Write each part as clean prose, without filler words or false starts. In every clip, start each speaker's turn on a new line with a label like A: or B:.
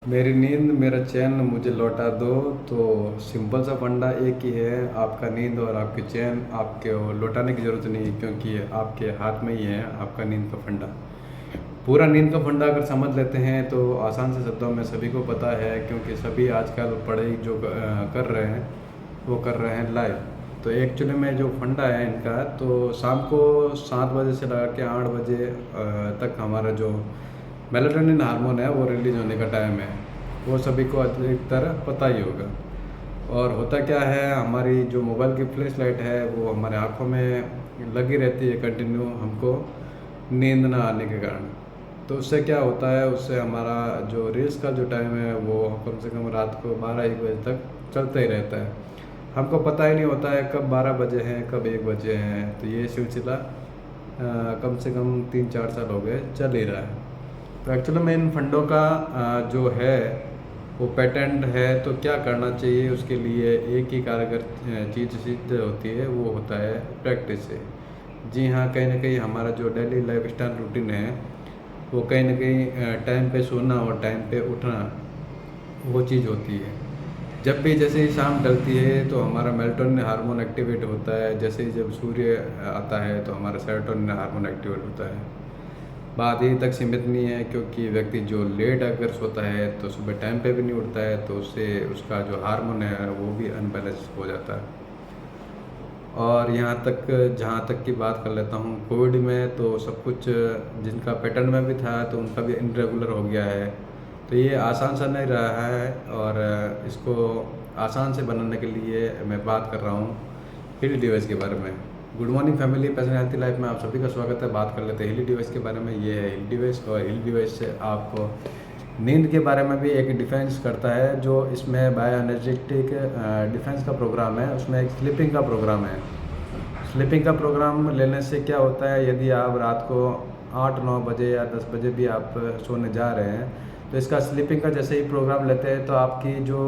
A: मेरी नींद मेरा चैन मुझे लौटा दो। तो सिंपल सा फंडा एक ही है, आपका नींद और आपकी चैन आपके वो लौटाने की ज़रूरत नहीं है, क्योंकि आपके हाथ में ही है आपका नींद का फंडा। पूरा नींद का फंडा अगर समझ लेते हैं तो आसान से शब्दों में सभी को पता है, क्योंकि सभी आजकल पढ़ाई जो कर रहे हैं वो कर रहे हैं लाइव। तो एक्चुअली में जो फंडा है इनका, तो शाम को 7 बजे से लगा के 8 बजे तक हमारा जो मेलाटोनिन हार्मोन है वो रिलीज होने का टाइम है। वो सभी को अधिकतर पता ही होगा। और होता क्या है, हमारी जो मोबाइल की फ्लैश लाइट है वो हमारे आँखों में लगी रहती है कंटिन्यू, हमको नींद ना आने के कारण। तो उससे क्या होता है, उससे हमारा जो रील्स का जो टाइम है वो कम से कम रात को 12-1 बजे तक चलता ही रहता है। हमको पता ही नहीं होता है कब 12 बजे हैं कब 1 बजे हैं। तो ये सिलसिला कम से कम 3-4 साल हो गए चल ही रहा है। तो एक्चुअली में इन फंडों का जो है वो पेटेंट है। तो क्या करना चाहिए उसके लिए, एक ही कारगर चीज़ सिद्ध होती है, वो होता है प्रैक्टिस से। जी हाँ, कहीं ना कहीं हमारा जो डेली लाइफ स्टाइल रूटीन है वो कहीं ना कहीं टाइम पे सोना और टाइम पे उठना वो चीज़ होती है। जब भी जैसे ही शाम ढलती है तो हमारा मेलाटोनिन हार्मोन एक्टिवेट होता है, जैसे ही जब सूर्य आता है तो हमारा सेरोटोनिन हार्मोन एक्टिवेट होता है। बात यहीं तक सीमित नहीं है, क्योंकि व्यक्ति जो लेट अगर सोता है तो सुबह टाइम पे भी नहीं उठता है, तो उससे उसका जो हार्मोन है वो भी अनबैलेंस हो जाता है। और यहाँ तक जहाँ तक की बात कर लेता हूँ, कोविड में तो सब कुछ जिनका पैटर्न में भी था तो उनका भी इनरेगुलर हो गया है। तो ये आसान सा नहीं रहा है, और इसको आसान से बनाने के लिए मैं बात कर रहा हूँ हिल डिवाइस के बारे में। Good morning family, personality life में आप सभी का स्वागत है। बात कर लेते हैं हिल डिवाइस के बारे में। ये है हिल डिवाइस, और हिल डिवाइस से आपको नींद के बारे में भी एक डिफेंस करता है। जो इसमें बायो एनर्जेटिक डिफेंस का प्रोग्राम है, उसमें एक स्लीपिंग का प्रोग्राम है। स्लीपिंग का प्रोग्राम लेने से क्या होता है, यदि आप रात को 8-9 बजे या 10 बजे भी आप सोने जा रहे हैं, तो इसका स्लीपिंग का जैसे ही प्रोग्राम लेते हैं तो आपकी जो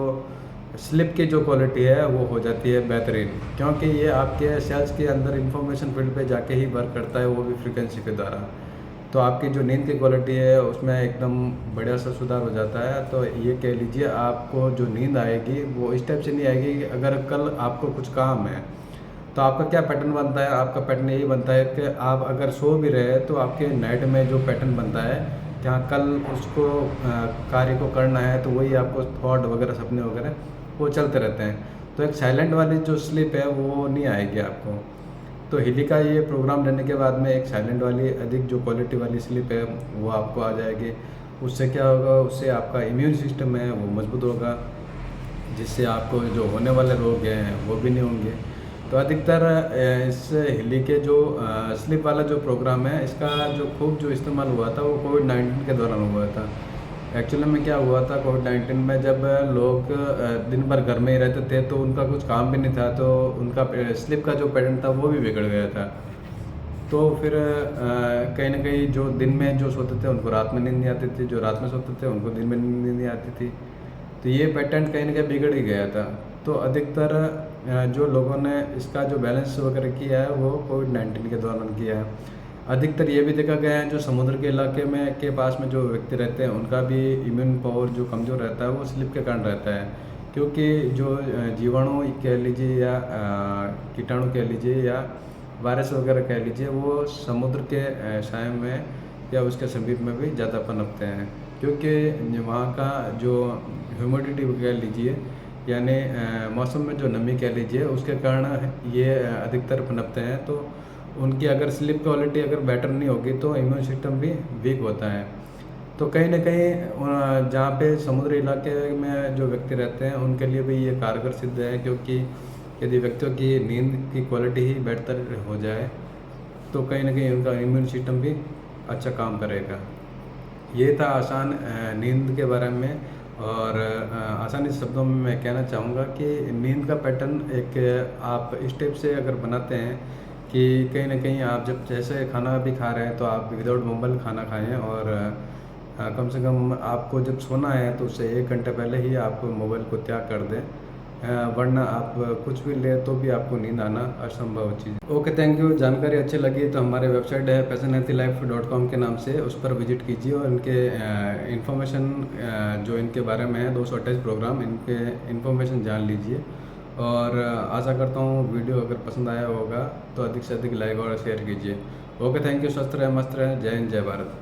A: स्लिप की जो क्वालिटी है वो हो जाती है बेहतरीन, क्योंकि ये आपके सेल्स के अंदर इंफॉर्मेशन फील्ड पे जाके ही वर्क करता है, वो भी फ्रीक्वेंसी के द्वारा। तो आपकी जो नींद की क्वालिटी है उसमें एकदम बढ़िया सा सुधार हो जाता है। तो ये कह लीजिए, आपको जो नींद आएगी वो इस टाइप से नहीं आएगी कि अगर कल आपको कुछ काम है तो आपका क्या पैटर्न बनता है। आपका पैटर्न यही बनता है कि आप अगर सो भी रहे तो आपके नाइट में जो पैटर्न बनता है, जहाँ कल उसको कार्य को करना है, तो वही आपको थॉट वगैरह सपने वगैरह वो चलते रहते हैं। तो एक साइलेंट वाली जो स्लीप है वो नहीं आएगी आपको। तो हिली का ये प्रोग्राम लेने के बाद में एक साइलेंट वाली अधिक जो क्वालिटी वाली स्लीप है वो आपको आ जाएगी। उससे क्या होगा, उससे आपका इम्यून सिस्टम है वो मजबूत होगा, जिससे आपको जो होने वाले रोग हैं वो भी नहीं होंगे। तो अधिकतर इस हिली के जो स्लीप वाला जो प्रोग्राम है, इसका जो खूब जो इस्तेमाल हुआ था वो कोविड-19 के दौरान हुआ था। एक्चुअली में क्या हुआ था, कोविड-19 में जब लोग दिन भर घर में ही रहते थे तो उनका कुछ काम भी नहीं था, तो उनका स्लीप का जो पैटर्न था वो भी बिगड़ गया था। तो फिर कहीं ना कहीं जो दिन में जो सोते थे उनको रात में नींद नहीं आती थी, जो रात में सोते थे उनको दिन में नींद नहीं आती थी। तो ये पैटर्न कहीं ना कहीं बिगड़ ही गया था। तो अधिकतर जो लोगों ने इसका जो बैलेंस वगैरह किया है वो कोविड-19 के दौरान किया है। अधिकतर ये भी देखा गया है, जो समुद्र के इलाके में के पास में जो व्यक्ति रहते हैं उनका भी इम्यून पावर जो कमज़ोर रहता है वो स्लिप के कारण रहता है, क्योंकि जो जीवाणु कह लीजिए या कीटाणु कह लीजिए या वायरस वगैरह कह लीजिए, वो समुद्र के साय में या उसके समीप में भी ज़्यादा पनपते हैं, क्योंकि वहाँ का जो ह्यूमिडिटी कह लीजिए, यानी मौसम में जो नमी कह लीजिए, उसके कारण ये अधिकतर पनपते हैं। तो उनकी अगर स्लीप क्वालिटी अगर बेटर नहीं होगी तो इम्यून सिस्टम भी वीक होता है। तो कहीं ना कहीं जहाँ पे समुद्री इलाके में जो व्यक्ति रहते हैं उनके लिए भी ये कारगर सिद्ध है, क्योंकि यदि व्यक्तियों की नींद की क्वालिटी ही बेहतर हो जाए तो कहीं ना कहीं उनका इम्यून सिस्टम भी अच्छा काम करेगा। ये था आसान नींद के बारे में। और आसानी शब्दों में मैं कहना चाहूँगा कि नींद का पैटर्न एक आप स्टेप से अगर बनाते हैं कि कहीं ना कहीं आप जब जैसे खाना भी खा रहे हैं तो आप विदाउट मोबाइल खाना खाएं, और कम से कम आपको जब सोना है तो उससे 1 घंटे पहले ही आप मोबाइल को त्याग कर दें। वरना आप कुछ भी ले तो भी आपको नींद आना असंभव चीज़। Okay, thank you. जानकारी अच्छी लगी तो हमारे वेबसाइट है passionhealthylife.com के नाम से, उस पर विजिट कीजिए और इनके इन्फॉर्मेशन जो इनके बारे में है 228 प्रोग्राम, इनके इन्फॉर्मेशन जान लीजिए। और आशा करता हूँ वीडियो अगर पसंद आया होगा तो अधिक से अधिक लाइक और शेयर कीजिए। Okay, thank you. स्वस्थ रहे, मस्त रहे। जय हिंद, जय भारत।